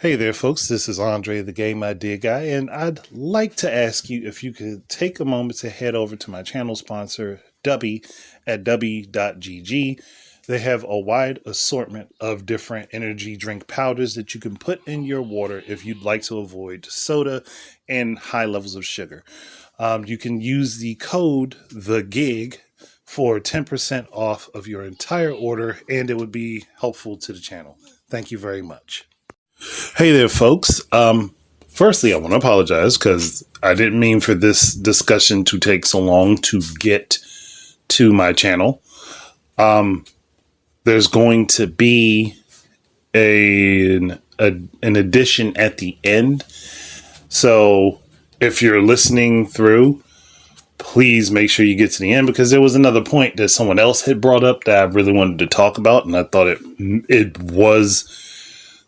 Hey there, folks. This is Andre, the Game Idea Guy, and I'd like to ask you if you could take a moment to head over to my channel sponsor, Dubby, at Dubby.GG. They have a wide assortment of different energy drink powders that you can put in your water if you'd like to avoid soda and high levels of sugar. You can use the code THEGIG for 10% off of your entire order, and it would be helpful to the channel. Thank you very much. Hey there, folks. Firstly, I want to apologize because I didn't mean for this discussion to take so long to get to my channel. There's going to be an addition at the end. So if you're listening through, please make sure you get to the end, because there was another point that someone else had brought up that I really wanted to talk about, and I thought it was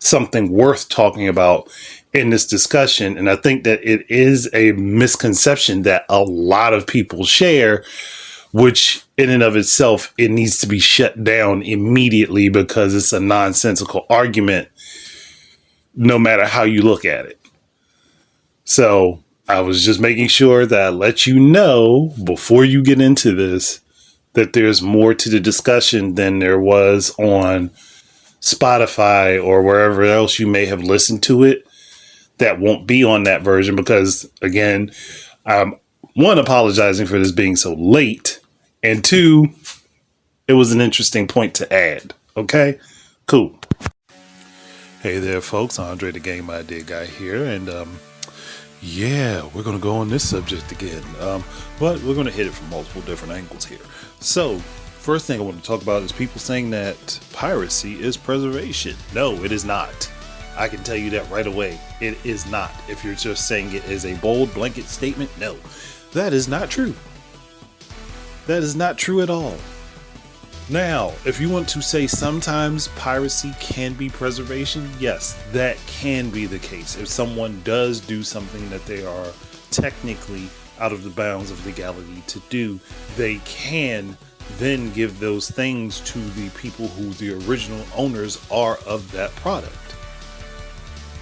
something worth talking about in this discussion. And I think that it is a misconception that a lot of people share, which in and of itself, it needs to be shut down immediately because it's a nonsensical argument, no matter how you look at it. So I was just making sure that I let you know before you get into this, that there's more to the discussion than there was on Spotify or wherever else you may have listened to it. That won't be on that version because, again, I'm one, apologizing for this being so late, and two, it was an interesting point to add. Okay, cool. Hey there, folks. Andre, the Game Idea Guy here, and yeah, we're gonna go on this subject again, but we're gonna hit it from multiple different angles here. So first thing I want to talk about is people saying that piracy is preservation. No, it is not. I can tell you that right away. It is not. If you're just saying it as a bold blanket statement, no, that is not true. That is not true at all. Now, if you want to say sometimes piracy can be preservation, yes, that can be the case. If someone does do something that they are technically out of the bounds of legality to do, they can then give those things to the people who the original owners are of that product.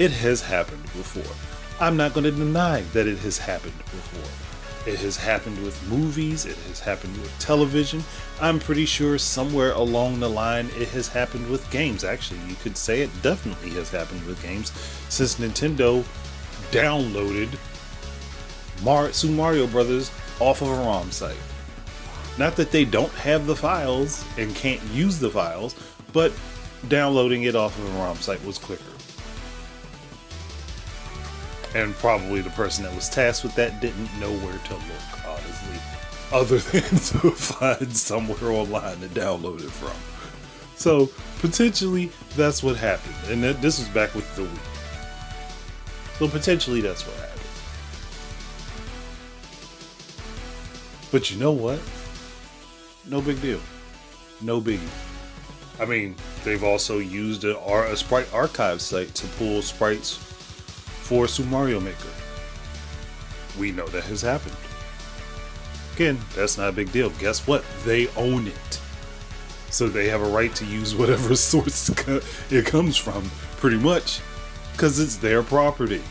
It has happened before. I'm not going to deny that it has happened before. It has happened with movies. It has happened with television. I'm pretty sure somewhere along the line it has happened with games. Actually, you could say it definitely has happened with games, since Nintendo downloaded Super Mario Brothers off of a ROM site. Not that they don't have the files and can't use the files, but downloading it off of a ROM site was quicker. And probably the person that was tasked with that didn't know where to look, honestly, other than to find somewhere online to download it from. So potentially that's what happened. And this was back with the Wii. So potentially that's what happened. But you know what? No big deal. No biggie. I mean, they've also used a sprite archive site to pull sprites for Super Mario Maker. We know that has happened. Again, that's not a big deal. Guess what? They own it. So they have a right to use whatever source it comes from, pretty much, because it's their property.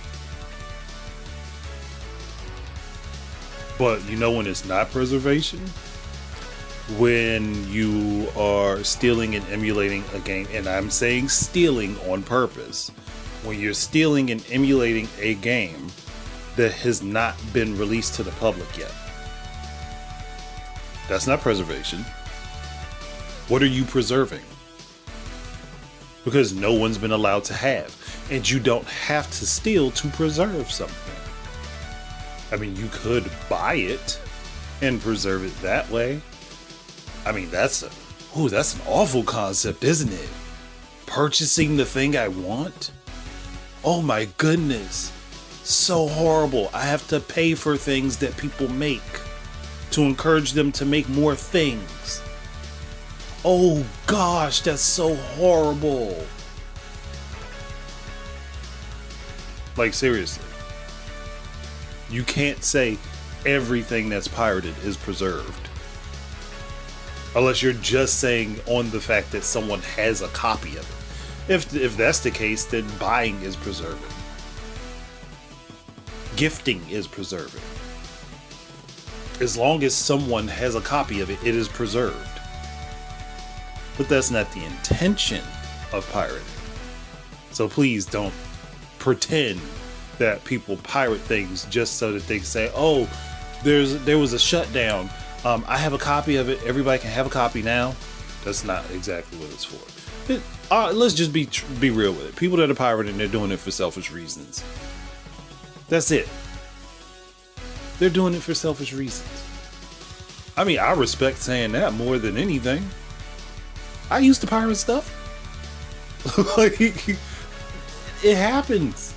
But you know when it's not preservation? When you are stealing and emulating a game, and I'm saying stealing on purpose, when you're stealing and emulating a game that has not been released to the public yet. That's not preservation. What are you preserving? Because no one's been allowed to have, and you don't have to steal to preserve something. I mean, you could buy it and preserve it that way. I mean, that's an awful concept, isn't it? Purchasing the thing I want? Oh my goodness. So horrible. I have to pay for things that people make to encourage them to make more things. Oh gosh, that's so horrible. Like, seriously. You can't say everything that's pirated is preserved. Unless you're just saying on the fact that someone has a copy of it. If that's the case, then buying is preserving. Gifting is preserving. As long as someone has a copy of it, it is preserved. But that's not the intention of pirating. So please don't pretend that people pirate things just so that they can say, "Oh, there was a shutdown. I have a copy of it. Everybody can have a copy now." That's not exactly what it's for. Let's just be real with it. People that are pirating, they're doing it for selfish reasons. That's it. They're doing it for selfish reasons. I mean, I respect saying that more than anything. I used to pirate stuff. Like, it happens.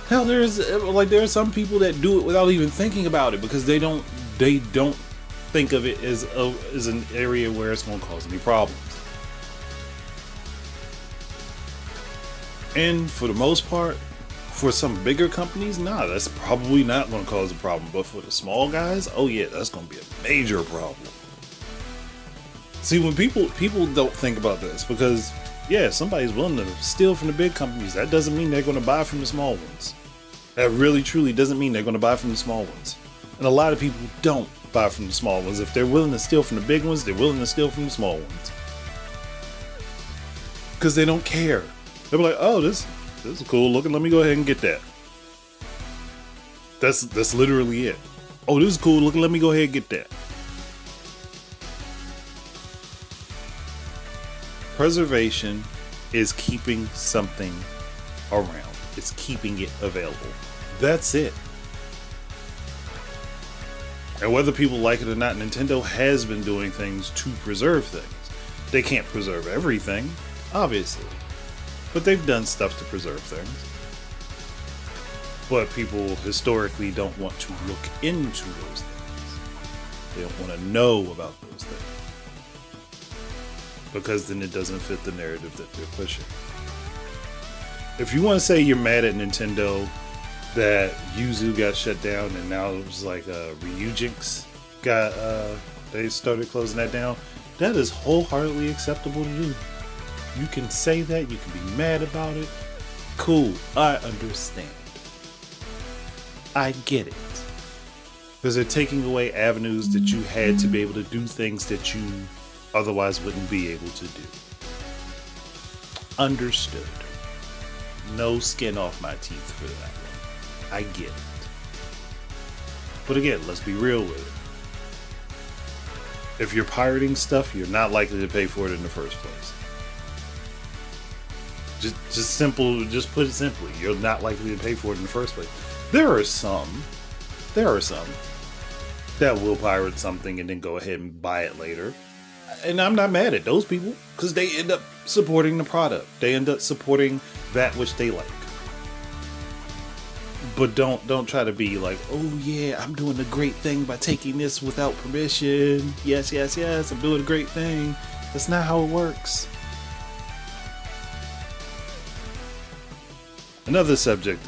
Hell, there are some people that do it without even thinking about it because they don't think of it as an area where it's going to cause any problems. And for the most part, for some bigger companies, that's probably not going to cause a problem. But for the small guys, oh yeah, that's going to be a major problem. See, when people don't think about this, because yeah, somebody's willing to steal from the big companies, that doesn't mean they're going to buy from the small ones. That really truly doesn't mean they're going to buy from the small ones. And a lot of people don't buy from the small ones. If they're willing to steal from the big ones, they're willing to steal from the small ones. Because they don't care. They're like, "Oh, this is cool looking. Let me go ahead and get that." That's literally it. "Oh, this is cool looking. Let me go ahead and get that." Preservation is keeping something around. It's keeping it available. That's it. And whether people like it or not, Nintendo has been doing things to preserve things. They can't preserve everything, obviously. But they've done stuff to preserve things. But people historically don't want to look into those things. They don't want to know about those things. Because then it doesn't fit the narrative that they're pushing. If you want to say you're mad at Nintendo that Yuzu got shut down and now it was like Ryujinx they started closing that down, that is wholeheartedly acceptable to do. You can say that, you can be mad about it. Cool, I understand. I get it. Because they're taking away avenues that you had to be able to do things that you otherwise wouldn't be able to do. Understood. No skin off my teeth for that one. I get it. But again, let's be real with it. If you're pirating stuff, you're not likely to pay for it in the first place. Just put it simply, you're not likely to pay for it in the first place. There are some that will pirate something and then go ahead and buy it later. And I'm not mad at those people because they end up supporting the product. They end up supporting that which they like. But don't try to be like, "Oh yeah, I'm doing a great thing by taking this without permission. Yes, I'm doing a great thing." That's not how it works. Another subject,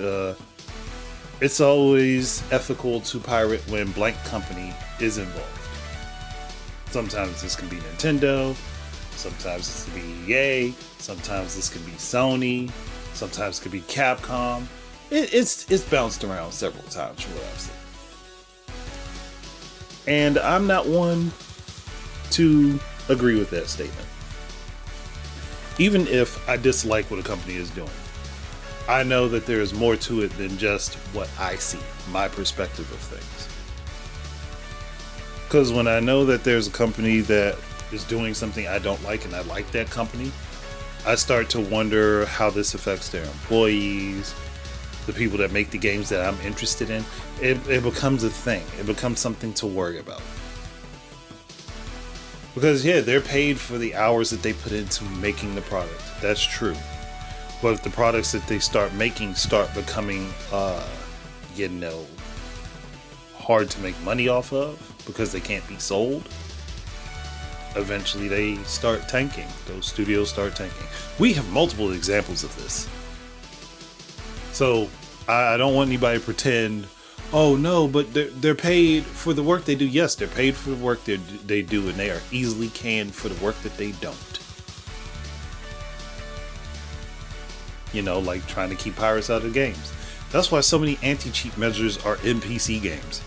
it's always ethical to pirate when blank company is involved. Sometimes this can be Nintendo, sometimes this can be EA, sometimes this can be Sony, sometimes it could be Capcom. It's bounced around several times from what I've seen. And I'm not one to agree with that statement. Even if I dislike what a company is doing, I know that there is more to it than just what I see, my perspective of things. Because when I know that there's a company that is doing something I don't like and I like that company, I start to wonder how this affects their employees, the people that make the games that I'm interested in. It becomes a thing. It becomes something to worry about. Because yeah, they're paid for the hours that they put into making the product. That's true. But if the products that they start making start becoming, hard to make money off of because they can't be sold, eventually they start tanking. Those studios start tanking. We have multiple examples of this. So I don't want anybody to pretend, "Oh no, but they're paid for the work they do." Yes, they're paid for the work they do, and they are easily canned for the work that they don't. like trying to keep pirates out of games. That's why so many anti-cheat measures are in PC games.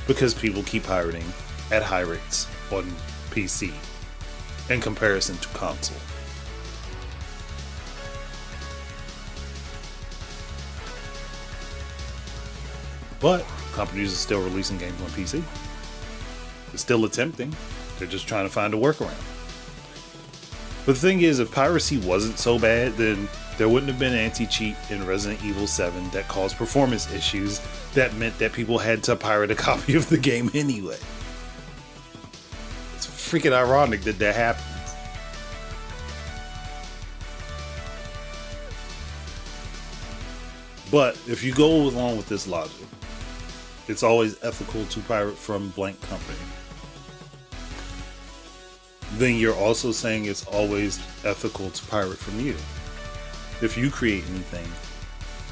Because people keep pirating at high rates on PC in comparison to console. But companies are still releasing games on PC. They're still attempting. They're just trying to find a workaround. But the thing is, if piracy wasn't so bad, then there wouldn't have been anti-cheat in Resident Evil 7 that caused performance issues that meant that people had to pirate a copy of the game anyway. It's freaking ironic that that happens. But if you go along with this logic, it's always ethical to pirate from blank company. Then you're also saying it's always ethical to pirate from you. If you create anything,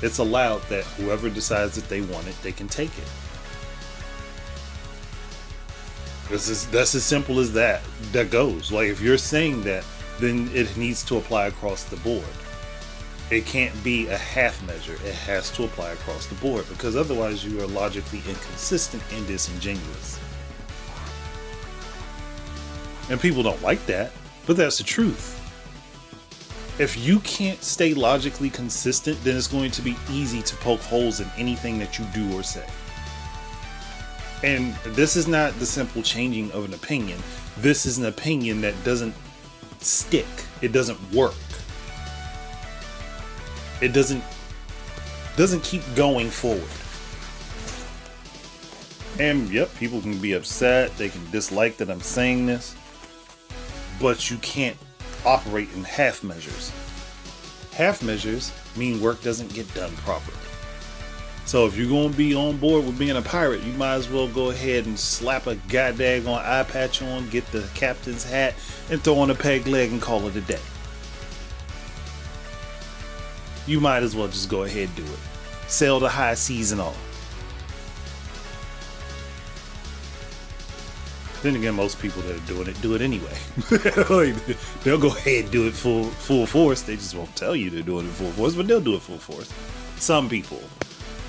it's allowed that whoever decides that they want it, they can take it. That's as simple as that goes. Like, if you're saying that, then it needs to apply across the board. It can't be a half measure. It has to apply across the board, because otherwise you are logically inconsistent and disingenuous. And people don't like that, but that's the truth. If you can't stay logically consistent, then it's going to be easy to poke holes in anything that you do or say. And this is not the simple changing of an opinion. This is an opinion that doesn't stick. It doesn't work. It doesn't keep going forward. And yep, people can be upset. They can dislike that I'm saying this. But you can't operate in half measures. Half measures mean work doesn't get done properly. So if you're going to be on board with being a pirate, you might as well go ahead and slap a goddamn eye patch on, get the captain's hat, and throw on a peg leg and call it a day. You might as well just go ahead and do it. Sail the high seas and all. Then again, most people that are doing it do it anyway. Like, they'll go ahead and do it full force. They just won't tell you they're doing it full force, but they'll do it full force. Some people.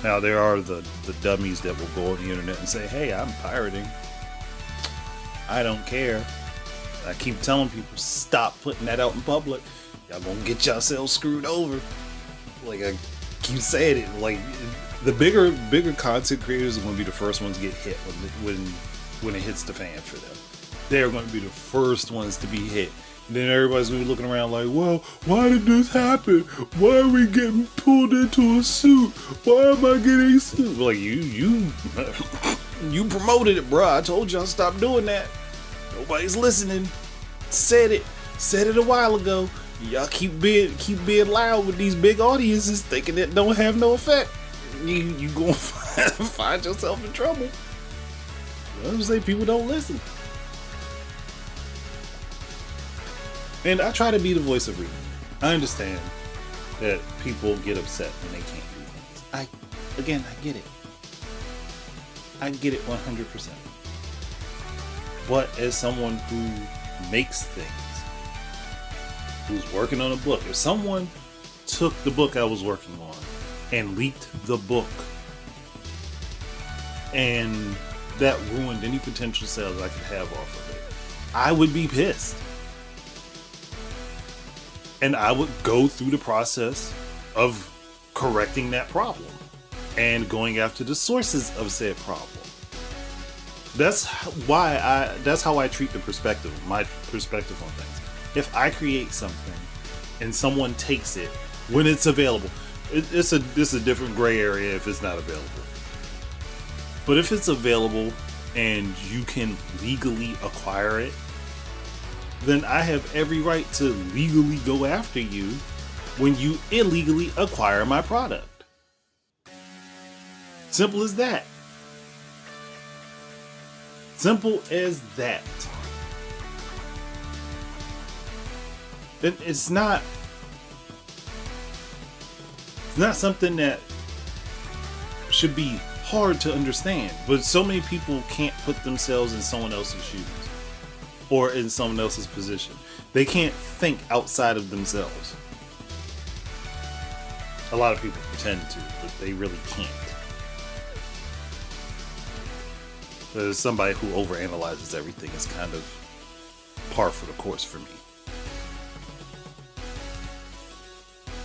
Now, there are the dummies that will go on the internet and say, hey, I'm pirating. I don't care. I keep telling people, stop putting that out in public. Y'all gonna get yourselves screwed over. Like, I keep saying it. Like, the bigger content creators are gonna be the first ones to get hit when it hits the fan for them. They're going to be the first ones to be hit. And then everybody's going to be looking around like, well, why did this happen? Why are we getting pulled into a suit? Why am I getting sued? Like, you promoted it, bro. I told y'all stop doing that. Nobody's listening. Said it a while ago. Y'all keep being loud with these big audiences, thinking it don't have no effect. You gonna find yourself in trouble. I would say people don't listen. And I try to be the voice of reason. I understand that people get upset when they can't do things. I get it. I get it 100%. But as someone who makes things, who's working on a book, if someone took the book I was working on and leaked the book, and that ruined any potential sales I could have off of it, I would be pissed. And I would go through the process of correcting that problem and going after the sources of said problem. That's how I treat my perspective on things. If I create something and someone takes it when it's available, it's a different gray area if it's not available. But if it's available and you can legally acquire it, then I have every right to legally go after you when you illegally acquire my product. Simple as that. Simple as that. It's not something that should be hard to understand, but so many people can't put themselves in someone else's shoes or in someone else's position. They can't think outside of themselves. A lot of people pretend to, but they really can't. There's somebody who overanalyzes everything is kind of par for the course for me.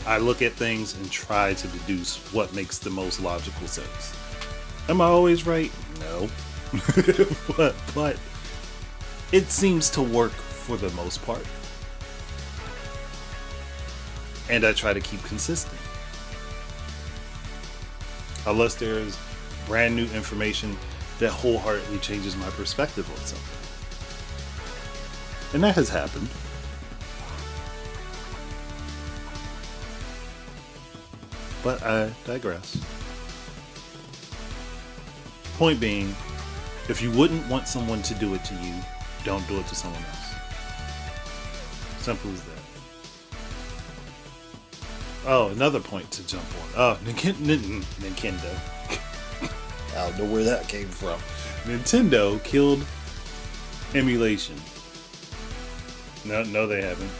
I look at things and try to deduce what makes the most logical sense. Am I always right? No. but it seems to work for the most part. And I try to keep consistent. Unless there's brand new information that wholeheartedly changes my perspective on something. And that has happened. But I digress. Point being, if you wouldn't want someone to do it to you, don't do it to someone else. Simple as that. Oh, another point to jump on. Oh, Nintendo. I don't know where that came from. Nintendo killed emulation. No, they haven't.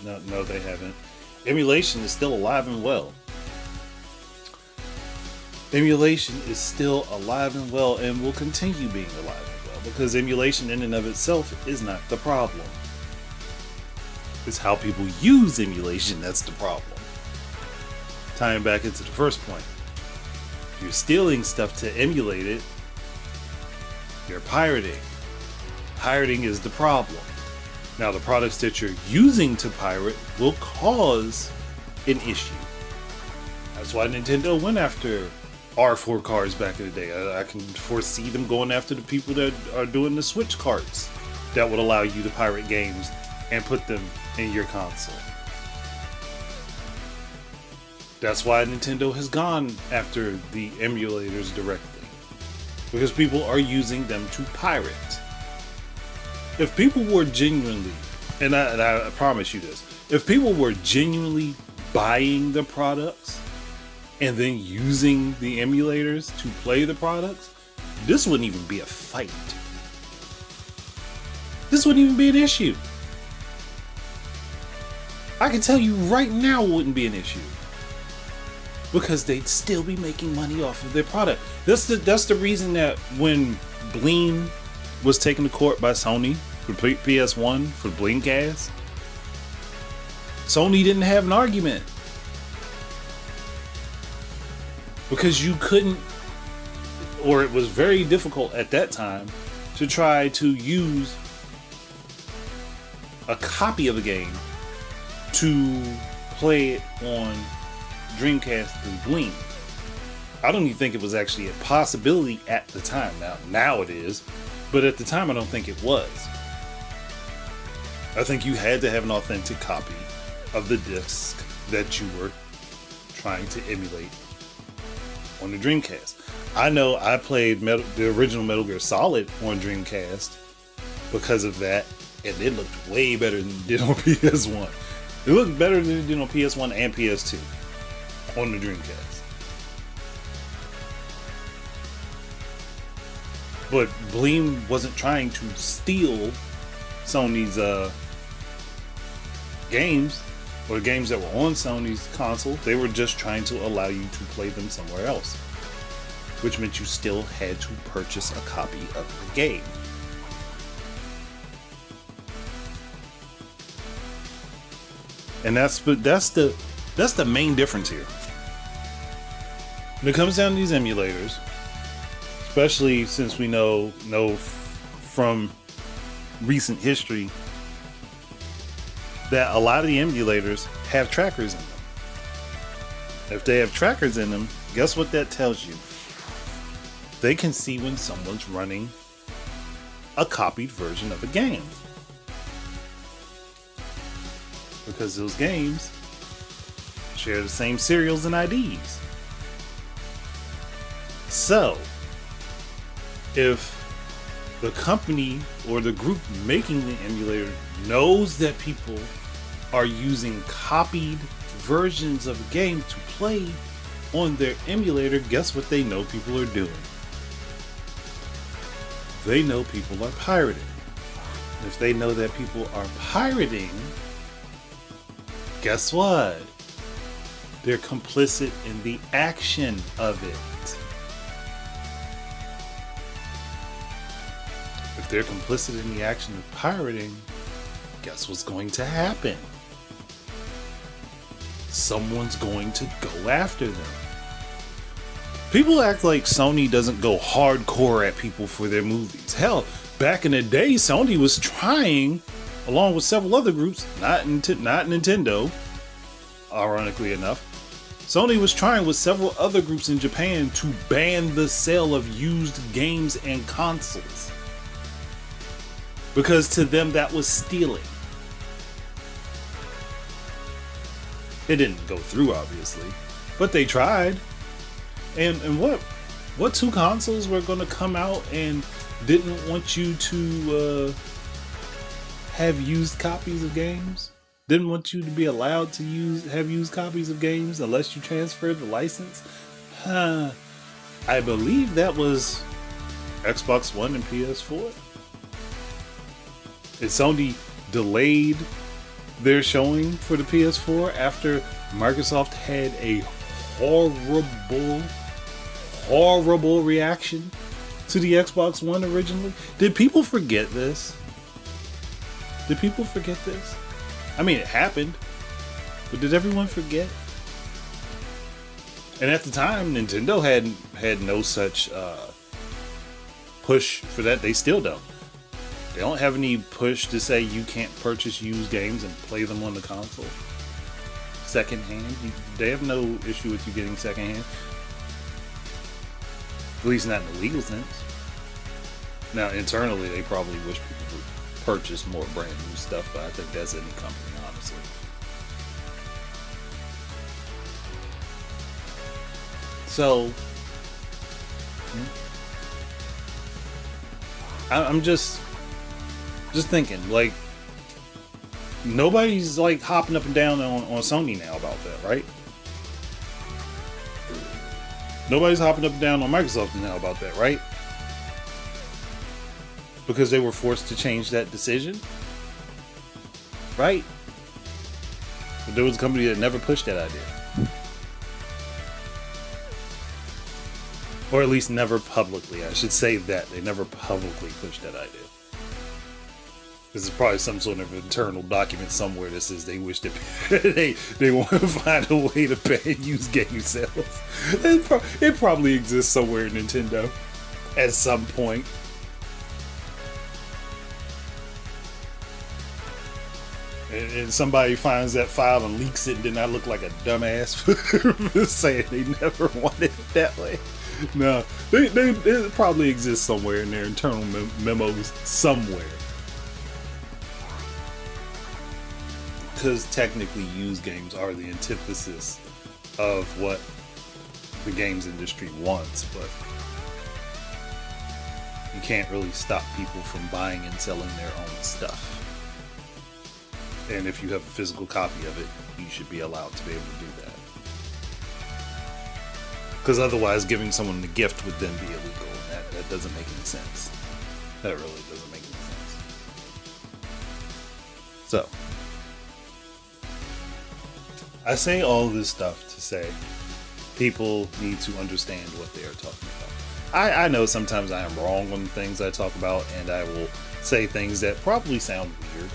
No, they haven't. Emulation is still alive and well. Emulation is still alive and well and will continue being alive and well because emulation in and of itself is not the problem. It's how people use emulation that's the problem. Tying back into the first point. If you're stealing stuff to emulate it, you're pirating. Pirating is the problem. Now, the products that you're using to pirate will cause an issue. That's why Nintendo went after R4 cards back in the day. I can foresee them going after the people that are doing the Switch cards that would allow you to pirate games and put them in your console. That's why Nintendo has gone after the emulators directly. Because people are using them to pirate. If people were genuinely, and I promise you this, if people were genuinely buying the products and then using the emulators to play the products, this wouldn't even be a fight. This wouldn't even be an issue. I can tell you right now it wouldn't be an issue. Because they'd still be making money off of their product. That's the reason that when Bleem was taken to court by Sony for PS1 for Bleemcast, Sony didn't have an argument. Because you couldn't, or it was very difficult at that time to try to use a copy of a game to play it on Dreamcast through Bleem. I don't even think it was actually a possibility at the time. Now it is, but at the time I don't think it was. I think you had to have an authentic copy of the disc that you were trying to emulate on the Dreamcast. I know I played the original Metal Gear Solid on Dreamcast because of that, and it looked way better than it did on PS1. It looked better than it did on PS1 and PS2 on the Dreamcast. But Bleem wasn't trying to steal Sony's games, or the games that were on Sony's console. They were just trying to allow you to play them somewhere else, which meant you still had to purchase a copy of the game. And that's the main difference here. When it comes down to these emulators, especially since we know from recent history that a lot of the emulators have trackers in them. If they have trackers in them, guess what that tells you? They can see when someone's running a copied version of a game. Because those games share the same serials and IDs. So, if the company or the group making the emulator knows that people are using copied versions of a game to play on their emulator, guess what they know people are doing? They know people are pirating. If they know that people are pirating, guess what? They're complicit in the action of it. If they're complicit in the action of pirating, guess what's going to happen? Someone's going to go after them. People act like Sony doesn't go hardcore at people for their movies. Hell, back in the day, Sony was trying, along with several other groups, not Nintendo, ironically enough, Sony was trying with several other groups in Japan to ban the sale of used games and consoles. Because to them, that was stealing. It didn't go through, obviously, but they tried. And what two consoles were going to come out and didn't want you to have used copies of games? Didn't want you to be allowed to have used copies of games unless you transferred the license? I believe that was Xbox One and PS4. And Sony delayed their showing for the PS4 after Microsoft had a horrible reaction to the Xbox One originally. Did people forget this? I mean, it happened, but did everyone forget? And at the time, Nintendo had no such push for that. They still don't. They don't have any push to say you can't purchase used games and play them on the console secondhand. They have no issue with you getting secondhand. At least not in the legal sense. Now, internally, they probably wish people would purchase more brand new stuff, but I think that's any company, honestly. So, I'm just thinking, like, nobody's like hopping up and down on Sony now about that, right? Nobody's hopping up and down on Microsoft now about that, right? Because they were forced to change that decision, right? But there was a company that never pushed that idea, or at least never publicly. I should say that they never publicly pushed that idea. This is probably some sort of internal document somewhere that says they wish that they want to find a way to ban used game sales. It probably exists somewhere in Nintendo at some point. And somebody finds that file and leaks it, and then I look like a dumbass for saying they never wanted it that way. No, it probably exists somewhere in their internal memos somewhere. Because technically used games are the antithesis of what the games industry wants, but you can't really stop people from buying and selling their own stuff. And if you have a physical copy of it, you should be allowed to be able to do that. Because otherwise giving someone the gift would then be illegal, and that doesn't make any sense. That really doesn't make any sense. So, I say all this stuff to say people need to understand what they are talking about. I know sometimes I am wrong on the things I talk about, and I will say things that probably sound weird.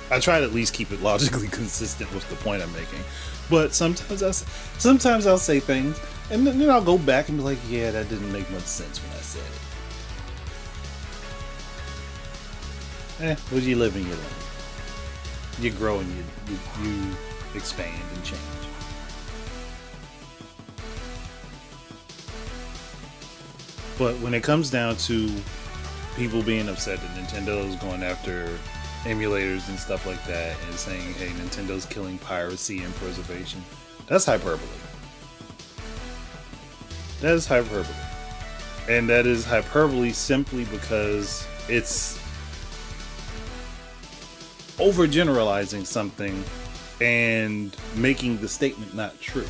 I try to at least keep it logically consistent with the point I'm making. But sometimes I'll say things, and then I'll go back and be like, yeah, that didn't make much sense when I said it. Well, you live and you learn. You grow and you expand and change. But when it comes down to people being upset that Nintendo is going after emulators and stuff like that and saying, hey, Nintendo's killing piracy and preservation, that's hyperbole. That is hyperbole. And that is hyperbole simply because it's overgeneralizing something and making the statement not true.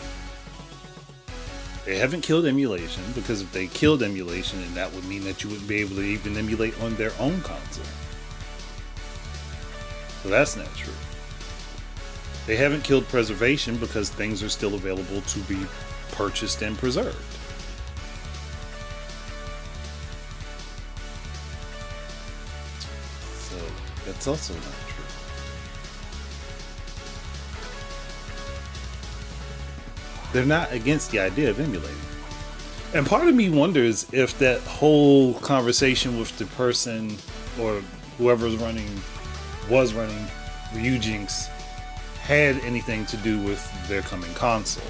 They haven't killed emulation, because if they killed emulation, then that would mean that you wouldn't be able to even emulate on their own console. So that's not true. They haven't killed preservation because things are still available to be purchased and preserved. So that's also not true. They're not against the idea of emulating. And part of me wonders if that whole conversation with the person or whoever was running Ryujinx had anything to do with their coming console.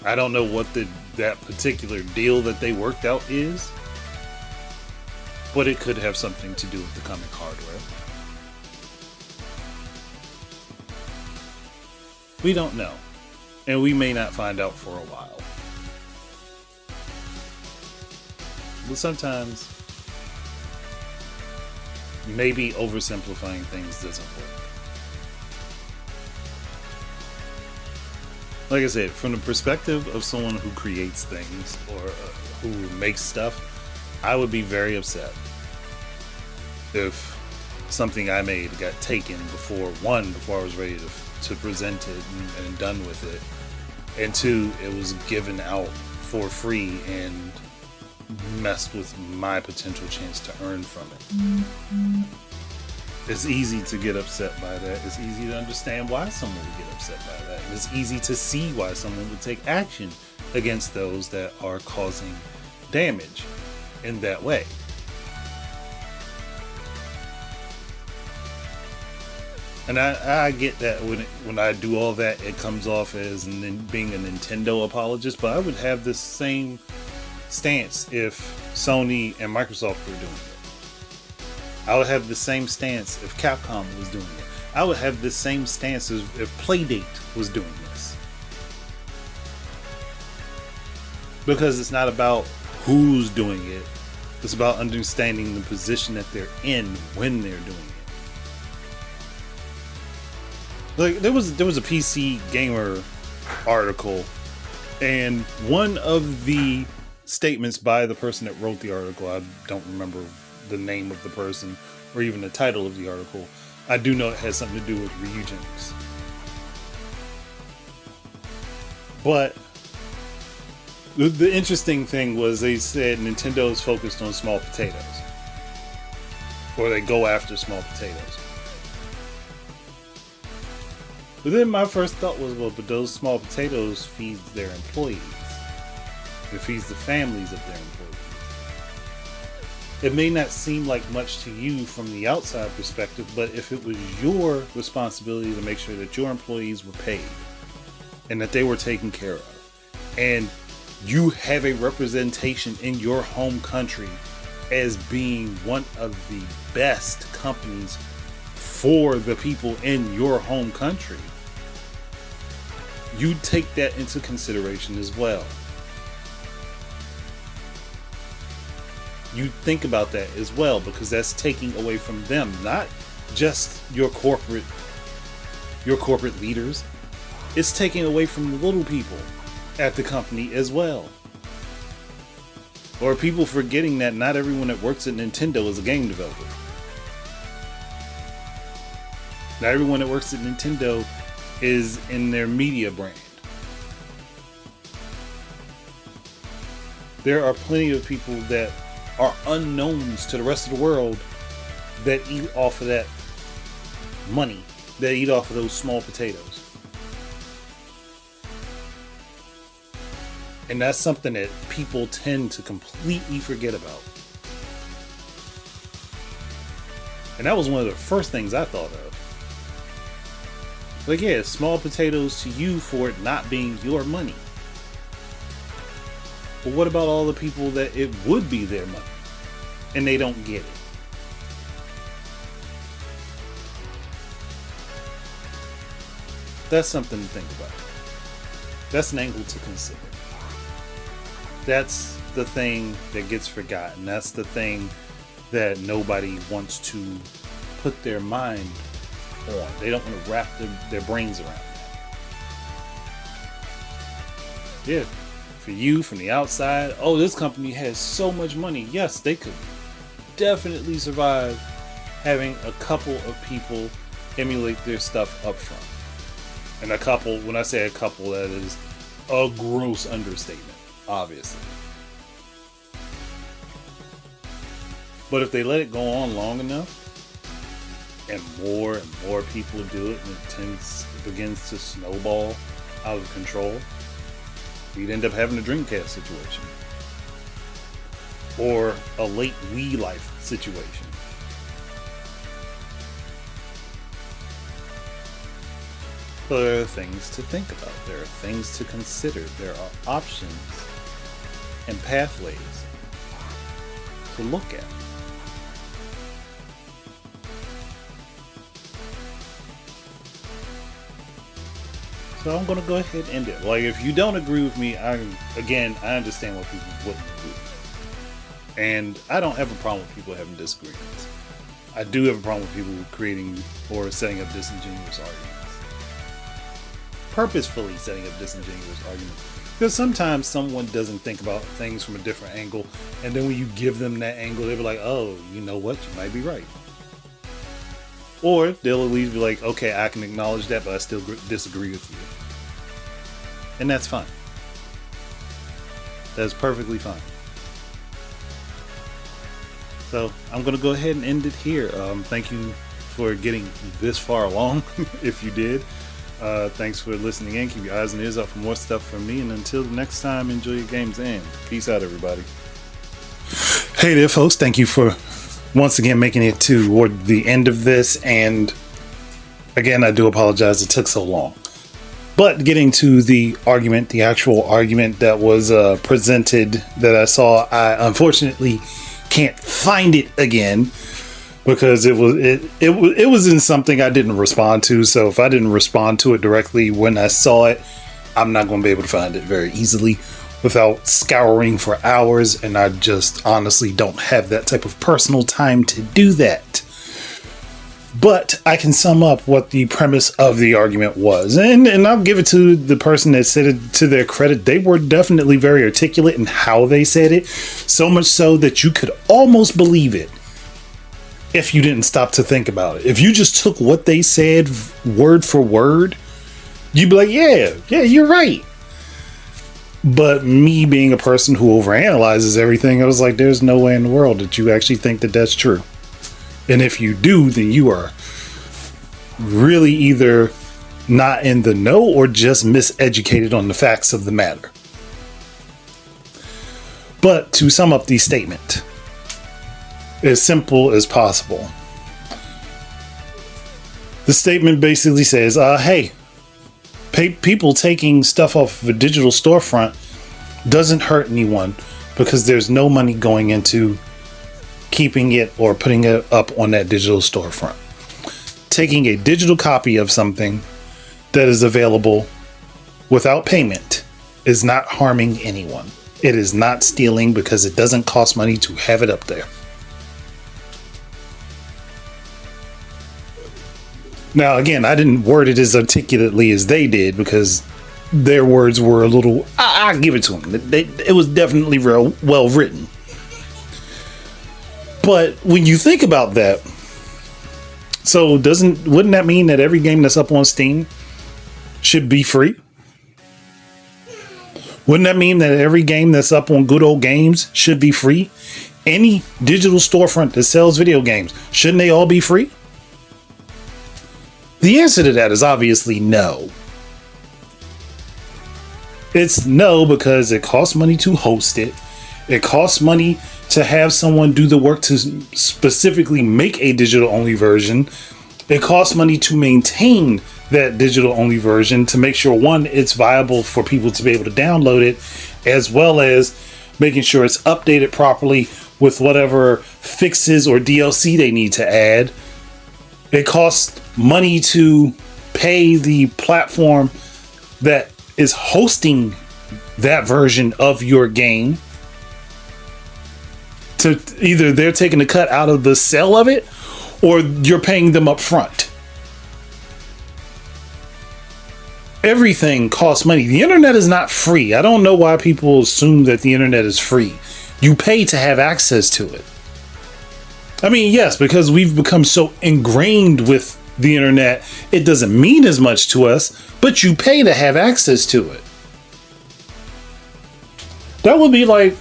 I don't know what that particular deal that they worked out is, but it could have something to do with the coming hardware. We don't know, and we may not find out for a while. But sometimes maybe oversimplifying things doesn't work. Like I said, from the perspective of someone who creates things or who makes stuff, I would be very upset if something I made got taken before I was ready to present it and done with it, and two, it was given out for free and messed with my potential chance to earn from it. It's easy to get upset by that. It's easy to understand why someone would get upset by that. And it's easy to see why someone would take action against those that are causing damage in that way. And I get that when I do all that, it comes off as being a Nintendo apologist, but I would have this same stance if Sony and Microsoft were doing it. I would have the same stance if Capcom was doing it. I would have the same stance as if Playdate was doing this. Because it's not about who's doing it. It's about understanding the position that they're in when they're doing it. Like there was a PC Gamer article, and one of the statements by the person that wrote the article, I don't remember the name of the person or even the title of the article. I do know it has something to do with Ryujinx. But the interesting thing was they said Nintendo is focused on small potatoes, or they go after small potatoes. But then my first thought was, well, but those small potatoes feed their employees. It feeds the families of their employees. It may not seem like much to you from the outside perspective, but if it was your responsibility to make sure that your employees were paid and that they were taken care of, and you have a representation in your home country as being one of the best companies for the people in your home country, you take that into consideration as well. You think about that as well, because that's taking away from them, not just your corporate leaders. It's taking away from the little people at the company as well. Or people forgetting that not everyone that works at Nintendo is a game developer. Not everyone that works at Nintendo is in their media brand. There are plenty of people that are unknowns to the rest of the world that eat off of that money, that eat off of those small potatoes. And that's something that people tend to completely forget about. And that was one of the first things I thought of. Like, yeah, small potatoes to you for it not being your money. But what about all the people that it would be their money and they don't get it? That's something to think about. That's an angle to consider. That's the thing that gets forgotten. That's the thing that nobody wants to put their mind on. They don't want to wrap their brains around it. Yeah. For you, from the outside, oh, this company has so much money. Yes, they could. definitely survive having a couple of people emulate their stuff up front. And a couple, when I say a couple, that is a gross understatement, obviously. But if they let it go on long enough, and more people do it, and it begins to snowball out of control, we'd end up having a Dreamcast situation. Or a late Wii Life situation. So there are things to think about. There are things to consider. There are options and pathways to look at. So I'm going to go ahead and end it. Like, if you don't agree with me, I understand what people wouldn't do. And I don't have a problem with people having disagreements. I do have a problem with people creating or setting up disingenuous arguments. Purposefully setting up disingenuous arguments. Because sometimes someone doesn't think about things from a different angle, and then when you give them that angle, they'll be like, oh, you know what, you might be right. Or they'll at least be like, okay, I can acknowledge that, but I still disagree with you. And that's fine. That's perfectly fine. So I'm going to go ahead and end it here. Thank you for getting this far along, if you did. Thanks for listening in. Keep your eyes and ears out for more stuff from me. And until the next time, enjoy your game's end. Peace out, everybody. Hey there, folks. Thank you for once again making it toward the end of this. And again, I do apologize it took so long. But getting to the argument, the actual argument that was presented that I saw, I unfortunately can't find it again. Because it was in something I didn't respond to. So if I didn't respond to it directly when I saw it, I'm not going to be able to find it very easily without scouring for hours. And I just honestly don't have that type of personal time to do that. But I can sum up what the premise of the argument was. And I'll give it to the person that said it to their credit. They were definitely very articulate in how they said it. So much so that you could almost believe it. If you didn't stop to think about it. If you just took what they said word for word, you'd be like, yeah, you're right. But me being a person who overanalyzes everything, I was like, there's no way in the world that you actually think that that's true. And if you do, then you are really either not in the know or just miseducated on the facts of the matter. But to sum up the statement, as simple as possible. The statement basically says, hey, people taking stuff off of a digital storefront doesn't hurt anyone because there's no money going into keeping it or putting it up on that digital storefront. Taking a digital copy of something that is available without payment is not harming anyone. It is not stealing because it doesn't cost money to have it up there. Now, again, I didn't word it as articulately as they did because their words were a little... I'll give it to them. It was definitely real well written. But when you think about that, so wouldn't that mean that every game that's up on Steam should be free? Wouldn't that mean that every game that's up on Good Old Games should be free? Any digital storefront that sells video games, shouldn't they all be free? The answer to that is obviously no. It's no because it costs money to host it. It costs money to have someone do the work to specifically make a digital only version. It costs money to maintain that digital only version to make sure, one, it's viable for people to be able to download it, as well as making sure it's updated properly with whatever fixes or DLC they need to add. It costs money to pay the platform that is hosting that version of your game. To either they're taking a cut out of the sale of it, or you're paying them up front. Everything costs money. The internet is not free. I don't know why people assume that the internet is free. You pay to have access to it. I mean, yes, because we've become so ingrained with the internet, it doesn't mean as much to us, but you pay to have access to it. That would be like,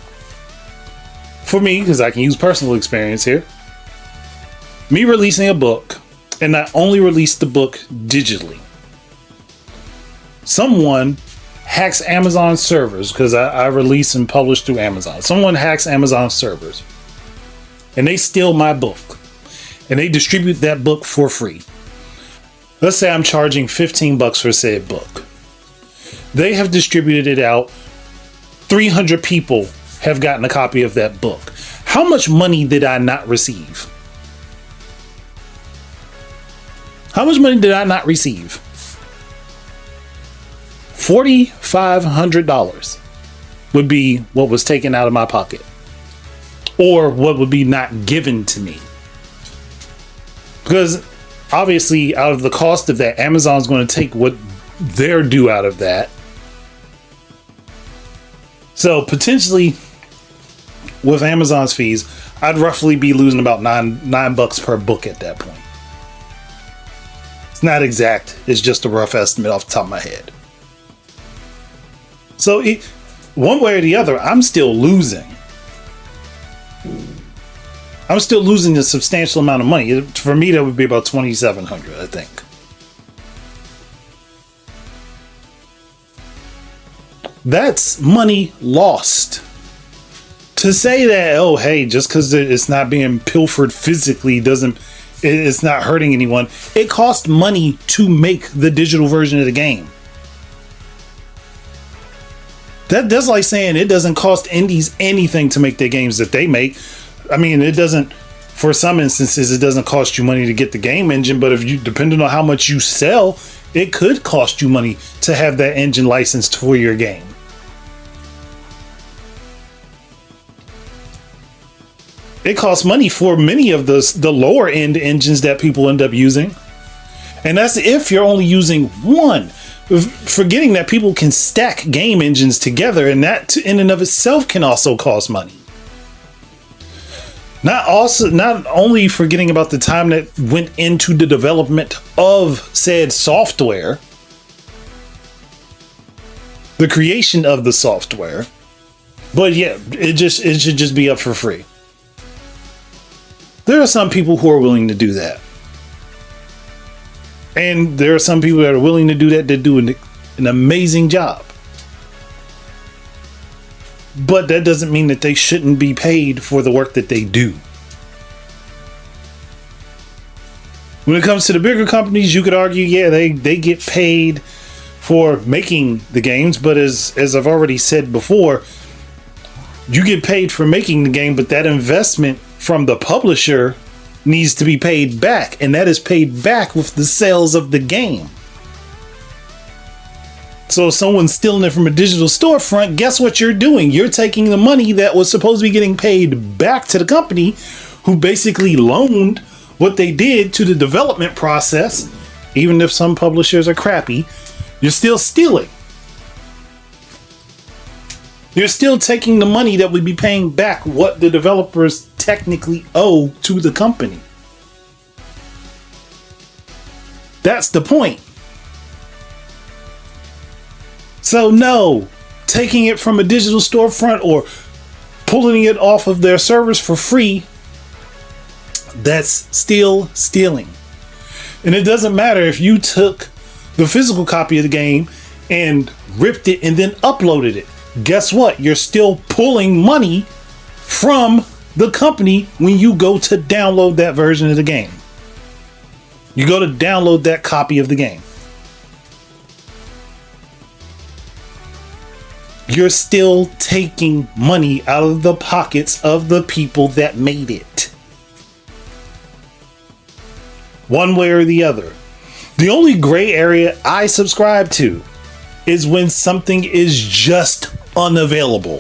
for me, because I can use personal experience here, me releasing a book, and not only release the book digitally. Someone hacks Amazon servers, because I release and publish through Amazon. Someone hacks Amazon servers, and they steal my book, and they distribute that book for free. Let's say I'm charging $15 for said book. They have distributed it out. 300 people have gotten a copy of that book. How much money did I not receive? How much money did I not receive? $4,500 would be what was taken out of my pocket, or what would be not given to me. Because obviously, out of the cost of that, Amazon's going to take what they're due out of that. So potentially, with Amazon's fees, I'd roughly be losing about $9 per book at that point. It's not exact. It's just a rough estimate off the top of my head. So one way or the other, I'm still losing. I'm still losing a substantial amount of money. For me, that would be about $2,700, I think. That's money lost. To say that, oh, hey, just because it's not being pilfered physically it's not hurting anyone. It costs money to make the digital version of the game. That's like saying it doesn't cost indies anything to make the games that they make. I mean, it doesn't, for some instances, it doesn't cost you money to get the game engine, but depending on how much you sell, it could cost you money to have that engine licensed for your game. It costs money for many of the lower end engines that people end up using. And that's if you're only using one. Forgetting that people can stack game engines together, and that in and of itself can also cost money. Not only forgetting about the time that went into the development of said software, the creation of the software, but yeah, it should just be up for free. There are some people who are willing to do that. And there are some people that are willing to do that do an amazing job. But that doesn't mean that they shouldn't be paid for the work that they do. When it comes to the bigger companies, you could argue, yeah, they get paid for making the games. But as I've already said before, you get paid for making the game, but that investment from the publisher needs to be paid back, and that is paid back with the sales of the game. So if someone's stealing it from a digital storefront, guess what you're doing? You're taking the money that was supposed to be getting paid back to the company, who basically loaned what they did to the development process. Even if some publishers are crappy, you're still stealing. You're still taking the money that would be paying back what the developers technically owe to the company. That's the point. So no, taking it from a digital storefront or pulling it off of their servers for free, that's still stealing. And it doesn't matter if you took the physical copy of the game and ripped it and then uploaded it. Guess what? You're still pulling money from the company when you go to download that version of the game. You go to download that copy of the game. You're still taking money out of the pockets of the people that made it. One way or the other. The only gray area I subscribe to is when something is just unavailable.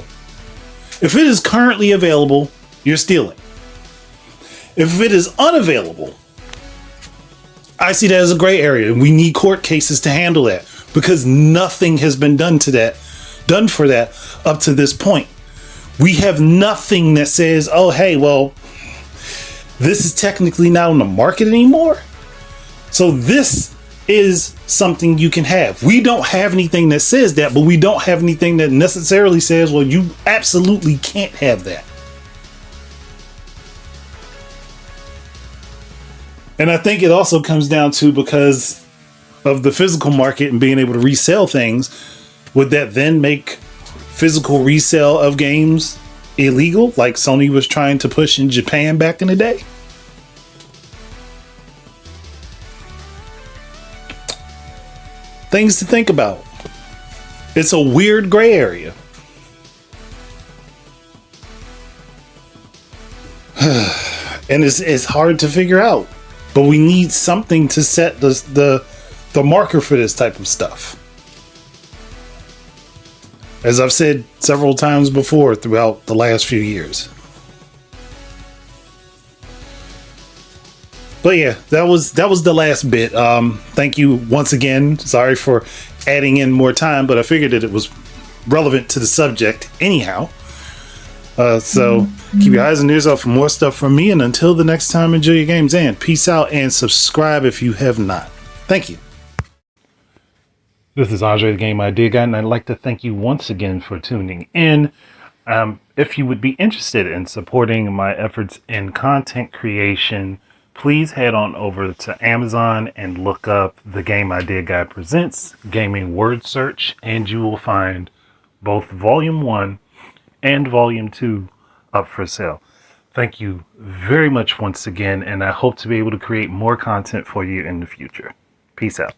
If it is currently available, you're stealing. If it is unavailable, I see that as a gray area. We need court cases to handle that, because nothing has been done for that up to this point. We have nothing that says, oh, hey, well, this is technically not on the market anymore. So this is something you can have. We don't have anything that says that, but we don't have anything that necessarily says, well, you absolutely can't have that. And I think it also comes down to, because of the physical market and being able to resell things, would that then make physical resale of games illegal, like Sony was trying to push in Japan back in the day? Things to think about. It's a weird gray area. And it's hard to figure out. But we need something to set the marker for this type of stuff. As I've said several times before throughout the last few years. But yeah, that was the last bit. Thank you once again. Sorry for adding in more time, but I figured that it was relevant to the subject anyhow. So keep your eyes and ears out for more stuff from me. And until the next time, enjoy your games and peace out, and subscribe if you have not. Thank you. This is Andre, the Game Idea Guy, and I'd like to thank you once again for tuning in. If you would be interested in supporting my efforts in content creation, please head on over to Amazon and look up The Game Idea Guy Presents Gaming Word Search, and you will find both Volume 1 and Volume 2 up for sale. Thank you very much once again, and I hope to be able to create more content for you in the future. Peace out.